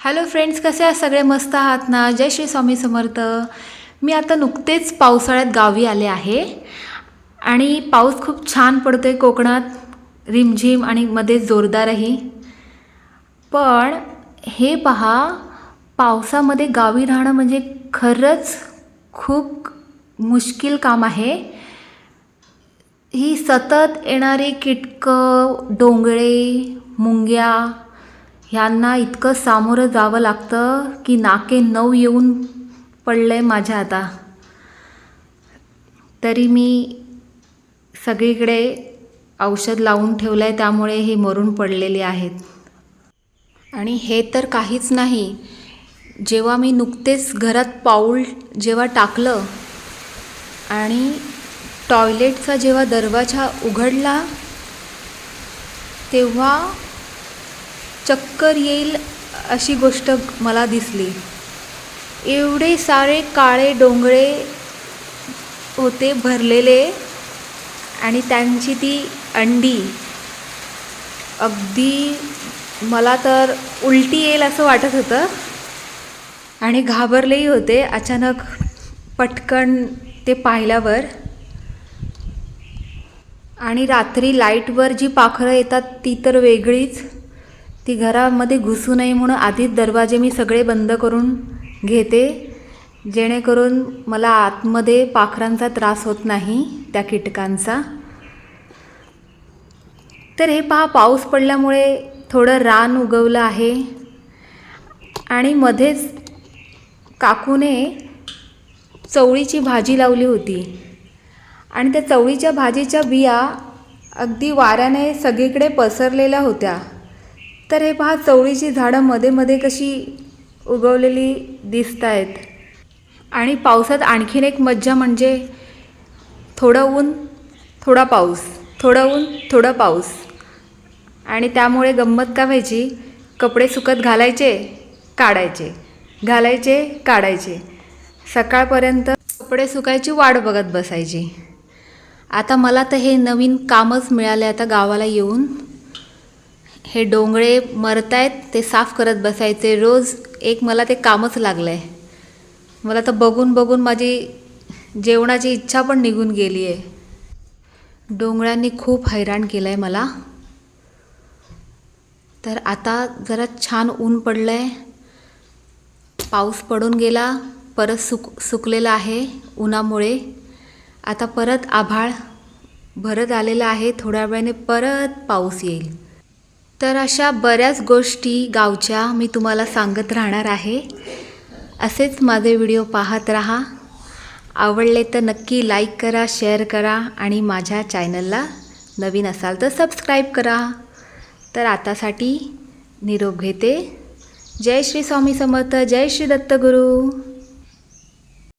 Hello friends, कसे आहात सगळे? मस्त आहात ना? जय श्री स्वामी समर्थ. मी आता नुकतेच पावसाळ्यात गावी आले आहे आणि पाऊस खूप छान पडतो आहे कोकणात, रिमझिम आणि मध्ये जोरदारही. पण हे पहा, पावसामध्ये गावी राहणं म्हणजे खरंच खूप मुश्किल काम आहे. ही सतत येणारी कीटकं, डोंगळे, मुंग्या ह्यांना इतकं सामोरं जावं लागतं की नाके नऊ येऊन पडलं आहे माझ्या आता. तरी मी सगळीकडे औषध लावून ठेवलं आहे, त्यामुळे हे मरून पडलेले आहेत. आणि हे तर काहीच नाही, जेव्हा मी नुकतेच घरात पाऊल जेव्हा टाकलं आणि टॉयलेटचा जेव्हा दरवाजा उघडला तेव्हा चक्कर येईल अशी गोष्ट मला दिसली. एवढे सारे काळे डोंगळे होते भरलेले आणि त्यांची ती अंडी, अगदी मला तर उलटी येईल असं वाटत होतं आणि घाबरलेही होते अचानक पटकन ते पाहिल्यावर. आणि रात्री लाईटवर जी पाखरं येतात ती तर वेगळीच. ती घरामध्ये घुसू नये म्हणून आधीच दरवाजे मी सगळे बंद करून घेते, जेणेकरून मला आतमध्ये पाखरांचा त्रास होत नाही, त्या कीटकांचा. तर हे पहा, पाऊस पडल्यामुळे थोडं रान उगवलं आहे आणि मध्येच काकूने चवळीची भाजी लावली होती आणि त्या चवळीच्या भाजीच्या बिया अगदी वाऱ्याने सगळीकडे पसरलेल्या होत्या. तर हे पहा, चवळीची झाडं मध्ये मध्ये कशी उगवलेली दिसत आहेत. आणि पावसात आणखीन एक मज्जा म्हणजे थोडं ऊन थोडा पाऊस, थोडं ऊन थोडा पाऊस. आणि त्यामुळे गंमत का व्हायची, कपडे सुकत घालायचे, काढायचे, घालायचे, काढायचे. सकाळपर्यंत कपडे सुकायची वाट बघत बसायची. आता मला तर हे नवीन कामच मिळाले आता गावाला येऊन. हे डोंगळे मरतायत ते साफ करत बसायचे. रोज एक मला ते कामच लागलं आहे. मला तर बघून बघून माझी जेवणाची इच्छा पण निघून गेली आहे. डोंगळ्यांनी खूप हैराण केलं आहे मला. तर आता जरा छान ऊन पडलं आहे, पाऊस पडून गेला, परत सुकलेला आहे उन्हामुळे. आता परत आभाळ भरत आलेलं आहे, थोड्या वेळाने परत पाऊस येईल. तर अशा बऱ्याच गोष्टी गावच्या मी तुम्हाला सांगत राहणार आहे. असेच माझे व्हिडिओ पाहत राहा. आवडले तर नक्की लाईक करा, शेअर करा आणि माझ्या चॅनलला नवीन असाल तर सबस्क्राईब करा. तर आतासाठी निरोप घेते. जय श्री स्वामी समर्थ, जय श्री दत्तगुरू.